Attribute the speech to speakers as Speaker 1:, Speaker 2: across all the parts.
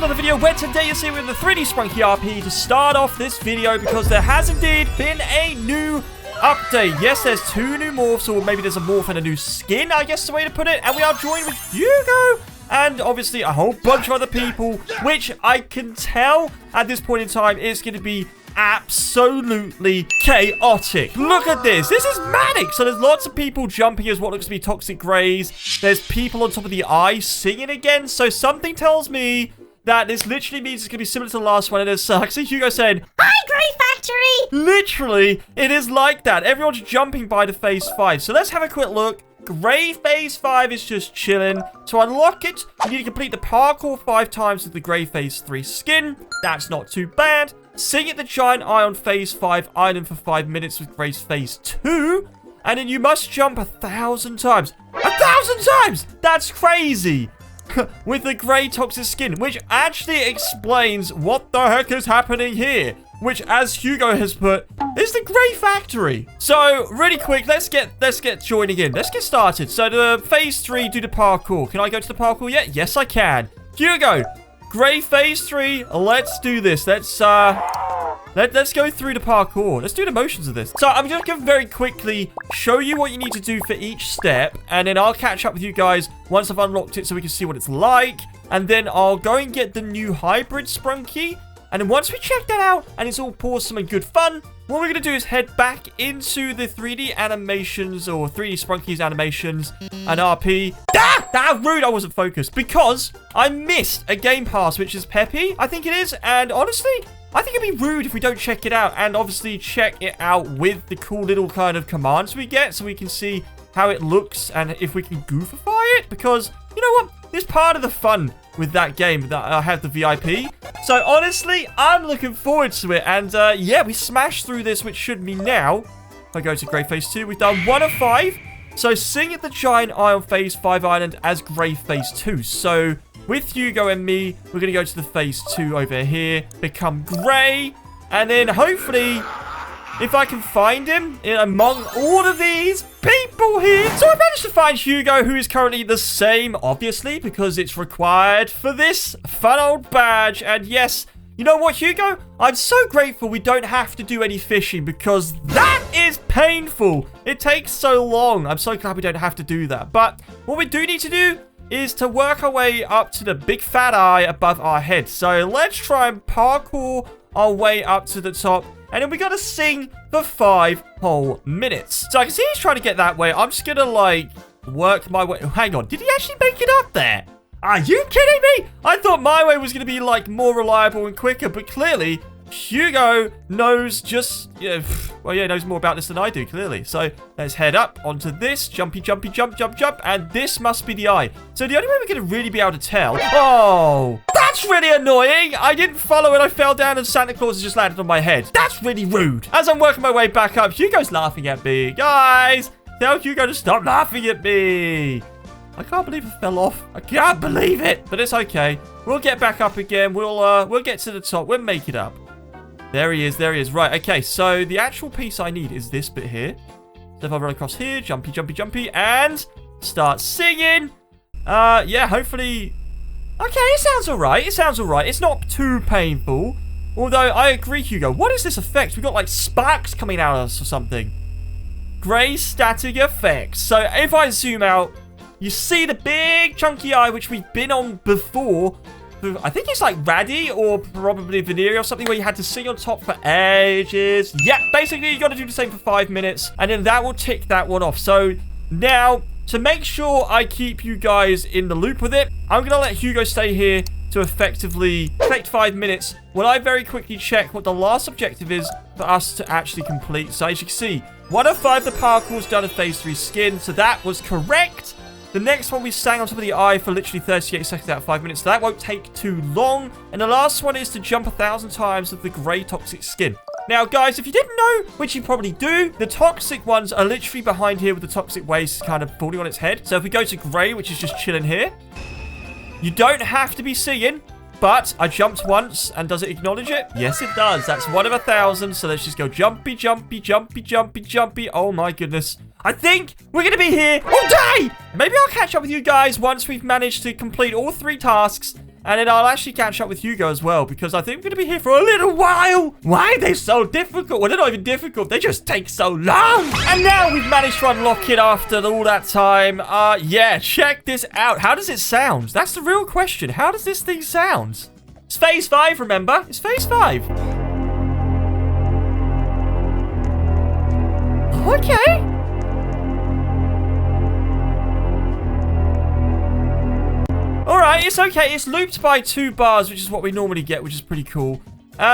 Speaker 1: another video where today you're seeing with the 3D Sprunki RP to start off this video because there has indeed been a new update. Yes, there's two new morphs, or maybe there's a morph and a new skin, I guess is the way to put it. And we are joined with Hugo and obviously a whole bunch of other people, which I can tell at this point in time is going to be absolutely chaotic. Look at this. This is manic. So there's lots of people jumping as what looks to be toxic greys. There's people on top of the eye singing again. So something tells me that this literally means it's going to be similar to the last one. And there's I see Hugo saying, "Hi, Grey Factory." Literally, it is like that. Everyone's jumping by the phase 5. So let's have a quick look. Grey phase 5 is just chilling. To unlock it, you need to complete the parkour 5 times with the Grey phase 3 skin. That's not too bad. Sing at the giant eye on phase 5 island for 5 minutes with Grey's phase 2. And then you must jump 1,000 times. 1,000 times! That's crazy! With the Grey toxic skin, which actually explains what the heck is happening here. Which, as Hugo has put, is the Grey Factory. So, really quick, let's get joining in. Let's get started. So, the phase 3, do the parkour. Can I go to the parkour yet? Yes, I can. Hugo, Grey phase 3, let's do this. Let's go through the parkour. Let's do the motions of this. So, I'm just going to very quickly show you what you need to do for each step. And then I'll catch up with you guys once I've unlocked it so we can see what it's like. And then I'll go and get the new hybrid Sprunki. And then once we check that out, and it's all awesome and good fun, what we're going to do is head back into the 3D animations, or 3D Sprunki's animations, and RP. That rude, I wasn't focused, because I missed a Gamepass, which is PEPPIE, I think it is, and honestly, I think it'd be rude if we don't check it out, and obviously check it out with the cool little kind of commands we get, so we can see how it looks, and if we can goofify it, because, you know what, it's part of the fun with that game that I have the VIP. So honestly, I'm looking forward to it. And yeah, we smashed through this, which should be now. If I go to Grey phase 2, we've done 1 of 5. So sing at the giant eye on phase 5 island as Grey phase 2. So with Hugo and me, we're going to go to the phase 2 over here, become Grey, and then hopefully, if I can find him among all of these people here. So I managed to find Hugo, who is currently the same, obviously, because it's required for this fun old badge. And yes, you know what, Hugo? I'm so grateful we don't have to do any fishing, because that is painful. It takes so long. I'm so glad we don't have to do that. But what we do need to do is to work our way up to the big fat eye above our head. So let's try and parkour our way up to the top. And then we gotta sing for 5 whole minutes. So I can see he's trying to get that way. I'm just gonna, like, work my way. Oh, hang on. Did he actually make it up there? Are you kidding me? I thought my way was gonna be, like, more reliable and quicker. But clearly, Hugo knows just, knows more about this than I do, clearly. So let's head up onto this. Jumpy, jumpy, jump, jump, jump. And this must be the eye. So the only way we're gonna really be able to tell... Oh, that's really annoying. I didn't follow and I fell down and Santa Claus has just landed on my head. That's really rude. As I'm working my way back up, Hugo's laughing at me. Guys, tell Hugo to stop laughing at me. I can't believe I fell off. I can't believe it. But it's okay. We'll get back up again. We'll get to the top. We'll make it up. There he is. There he is. Right. Okay. So the actual piece I need is this bit here. So if I run across here, jumpy, jumpy, jumpy, and start singing. Yeah, hopefully... Okay, it sounds alright. It sounds alright. It's not too painful. Although, I agree, Hugo. What is this effect? We've got, like, sparks coming out of us or something. Grey static effects. So, if I zoom out, you see the big chunky eye, which we've been on before. I think it's like Raddy or probably Venereal or something where you had to sing on top for ages. Yeah, basically, you got to do the same for 5 minutes. And then that will tick that one off. So, now... to make sure I keep you guys in the loop with it, I'm going to let Hugo stay here to effectively take 5 minutes while I very quickly check what the last objective is for us to actually complete. So as you can see, 1 of 5 the parkour's done in phase 3 skin, so that was correct. The next one we sang on top of the eye for literally 38 seconds out of 5 minutes, so that won't take too long. And the last one is to jump 1,000 times with the Grey toxic skin. Now, guys, if you didn't know, which you probably do, the toxic ones are literally behind here with the toxic waste kind of falling on its head. So if we go to Grey, which is just chilling here, you don't have to be singing, but I jumped once, and does it acknowledge it? Yes, it does. That's 1 of 1,000, so let's just go jumpy, jumpy, jumpy, jumpy, jumpy. Oh, my goodness. I think we're going to be here all day. Maybe I'll catch up with you guys once we've managed to complete all 3 tasks, And then I'll actually catch up with Hugo as well, because I think we're going to be here for a little while. Why are they so difficult? Well, they're not even difficult. They just take so long. And now we've managed to unlock it after all that time. Yeah, check this out. How does it sound? That's the real question. How does this thing sound? It's phase 5, remember? It's phase 5. Okay. Alright, it's okay. It's looped by 2 bars, which is what we normally get, which is pretty cool.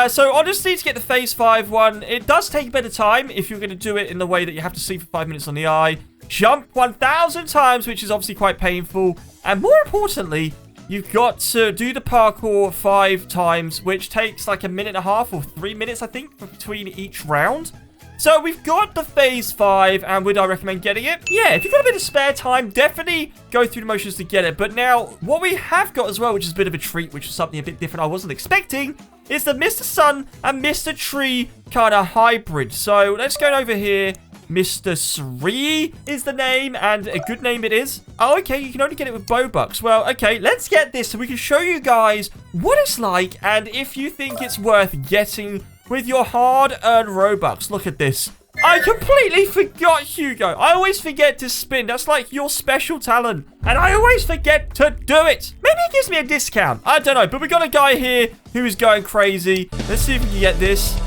Speaker 1: So honestly, to get the phase 5 one, it does take a bit of time if you're going to do it in the way that you have to sleep for 5 minutes on the eye. Jump 1,000 times, which is obviously quite painful. And more importantly, you've got to do the parkour 5 times, which takes like 1.5 minutes or 3 minutes, I think, between each round. So we've got the phase 5, and would I recommend getting it? Yeah, if you've got a bit of spare time, definitely go through the motions to get it. But now, what we have got as well, which is a bit of a treat, which is something a bit different I wasn't expecting, is the Mr. Sun and Mr. Tree kind of hybrid. So let's go over here. Mr. SREE is the name, and a good name it is. Oh, okay, you can only get it with Bobucks. Well, okay, let's get this so we can show you guys what it's like, and if you think it's worth getting with your hard-earned Robux. Look at this. I completely forgot, Hugo. I always forget to spin. That's like your special talent. And I always forget to do it. Maybe it gives me a discount. I don't know. But we got a guy here who is going crazy. Let's see if we can get this.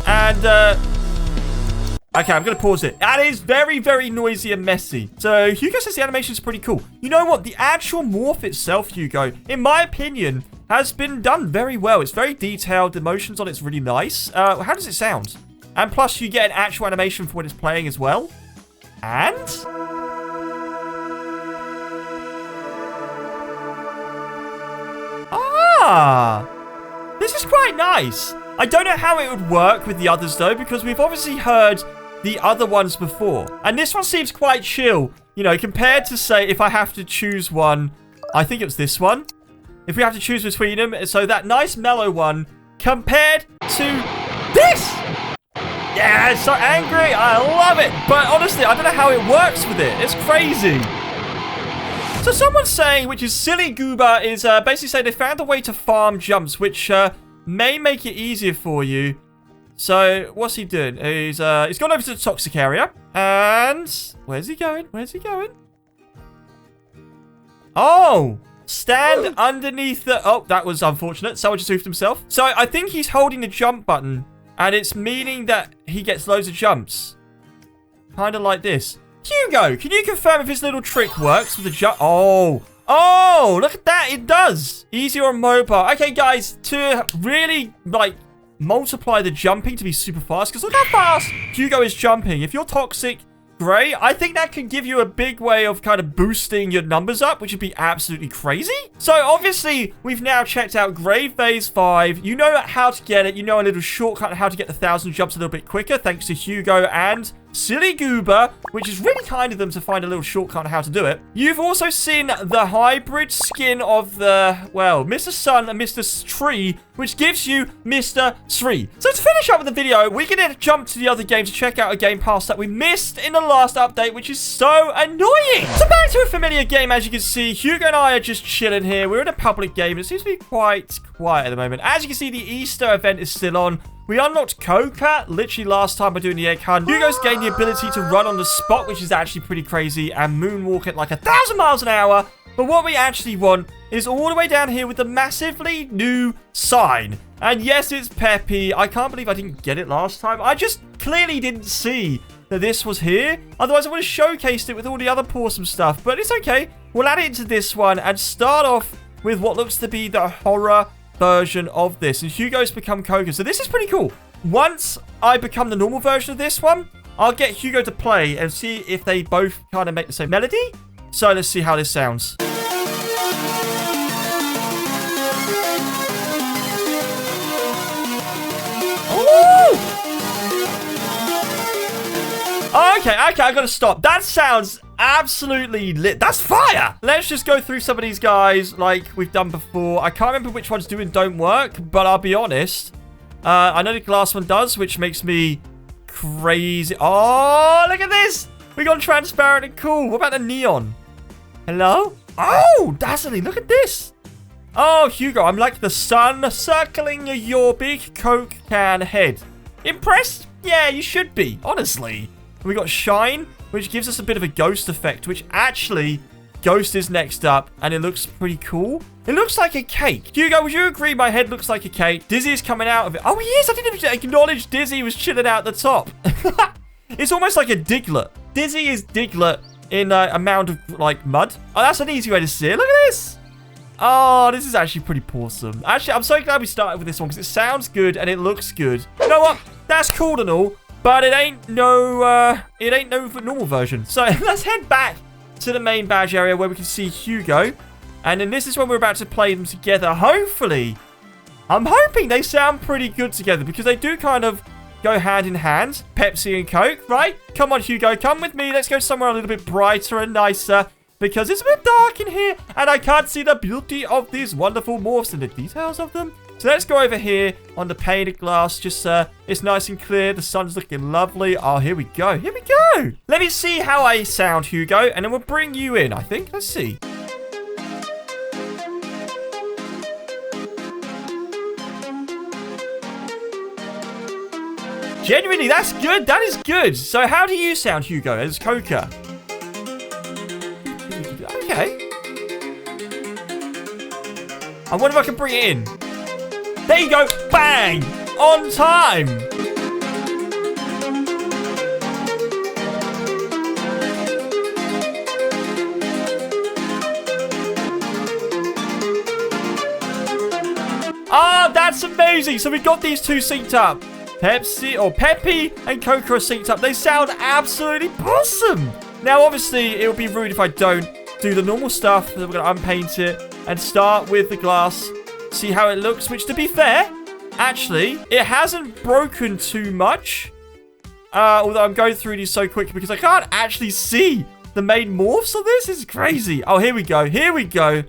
Speaker 1: And, okay, I'm going to pause it. That is very, very noisy and messy. So, Hugo says the animation is pretty cool. You know what? The actual morph itself, Hugo, in my opinion, has been done very well. It's very detailed. The motions on it's really nice. How does it sound? And plus, you get an actual animation for when it's playing as well. And this is quite nice. I don't know how it would work with the others, though, because we've obviously heard the other ones before. And this one seems quite chill, you know, compared to, say, if I have to choose one. I think it was this one. If we have to choose between them, so that nice mellow one compared to this. Yeah, it's so angry. I love it. But honestly, I don't know how it works with it. It's crazy. So someone's saying, which is Silly Goober, is basically saying they found a way to farm jumps, which may make it easier for you. So what's he doing? He's gone over to the toxic area. And where's he going? Where's he going? Oh. Stand underneath the... Oh, that was unfortunate. Someone just hoofed himself. So I think he's holding the jump button. And it's meaning that he gets loads of jumps. Kind of like this. Hugo, can you confirm if his little trick works with the jump? Oh. Oh, look at that. It does. Easier on mobile. Okay, guys. To really, like, multiply the jumping to be super fast. Because look how fast Hugo is jumping. If you're toxic... Great. I think that could give you a big way of kind of boosting your numbers up, which would be absolutely crazy. So, obviously, we've now checked out Grave Phase 5. You know how to get it. You know a little shortcut on how to get the 1,000 jumps a little bit quicker, thanks to Hugo and Silly Goober, which is really kind of them to find a little shortcut on how to do it. You've also seen the hybrid skin of the, well, Mr. Sun and Mr. Tree, which gives you Mr. SREE. So to finish up with the video, we're going to jump to the other game to check out a Game Pass that we missed in the last update, which is so annoying. So back to a familiar game, as you can see, Hugo and I are just chilling here. We're in a public game. It seems to be quite quiet at the moment. As you can see, the Easter event is still on. We unlocked Coca literally last time by doing the egg hunt. Hugo's gained the ability to run on the spot, which is actually pretty crazy, and moonwalk at like 1,000 miles an hour. But what we actually want is all the way down here with the massively new sign. And yes, it's PEPPIE. I can't believe I didn't get it last time. I just clearly didn't see that this was here. Otherwise, I would have showcased it with all the other awesome stuff. But it's okay. We'll add it into this one and start off with what looks to be the horror version of this, and Hugo's become Coca. So this is pretty cool. Once I become the normal version of this one, I'll get Hugo to play and see if they both kind of make the same melody. So let's see how this sounds. Okay, I gotta stop. That sounds absolutely lit. That's fire. Let's just go through some of these guys like we've done before. I can't remember which ones do and don't work, but I'll be honest. I know the glass one does, which makes me crazy. Oh, look at this. We got transparent and cool. What about the neon? Hello? Oh, dazzling. Look at this. Oh, Hugo, I'm like the sun circling your big Coke can head. Impressed? Yeah, you should be, honestly. We got Shine, which gives us a bit of a ghost effect, which actually, Ghost is next up, and it looks pretty cool. It looks like a cake. Hugo, would you agree my head looks like a cake? Dizzy is coming out of it. Oh, he is. I didn't even acknowledge Dizzy was chilling out the top. It's almost like a Diglett. Dizzy is Diglett in a mound of, like, mud. Oh, that's an easy way to see it. Look at this. Oh, this is actually pretty awesome. Actually, I'm so glad we started with this one because it sounds good and it looks good. You know what? That's cool and all, but it ain't no normal version. So let's head back to the main badge area where we can see Hugo. And then this is when we're about to play them together. Hopefully, I'm hoping they sound pretty good together because they do kind of go hand in hand. Pepsi and Coke, right? Come on, Hugo, come with me. Let's go somewhere a little bit brighter and nicer because it's a bit dark in here and I can't see the beauty of these wonderful morphs and the details of them. So let's go over here on the painted glass. Just, it's nice and clear. The sun's looking lovely. Oh, here we go. Here we go. Let me see how I sound, Hugo, and then we'll bring you in, I think. Let's see. Genuinely, that's good. That is good. So how do you sound, Hugo, as Coca? Okay. I wonder if I can bring it in. There you go. Bang! On time! Ah, that's amazing. So we got these two synced up. PEPPIE and Coca are synced up. They sound absolutely awesome. Now, obviously, it would be rude if I don't do the normal stuff. We're going to unpaint it and start with the glass. See how it looks, which, to be fair, actually, it hasn't broken too much. Although I'm going through these so quick because I can't actually see the main morphs of this. This is crazy. Oh, here we go. Here we go.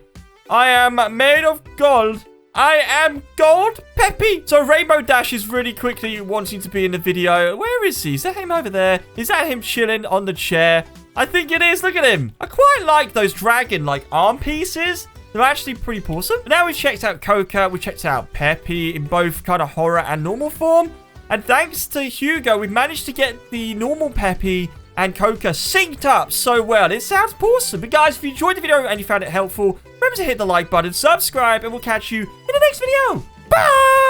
Speaker 1: I am made of gold. I am gold PEPPIE. So Rainbow Dash is really quickly wanting to be in the video. Where is he? Is that him over there? Is that him chilling on the chair? I think it is. Look at him. I quite like those dragon, like, arm pieces. They're actually pretty awesome. Now we've checked out Coca. We checked out PEPPIE in both kind of horror and normal form. And thanks to Hugo, we've managed to get the normal PEPPIE and Coca synced up so well. It sounds awesome. But guys, if you enjoyed the video and you found it helpful, remember to hit the like button, subscribe, and we'll catch you in the next video. Bye!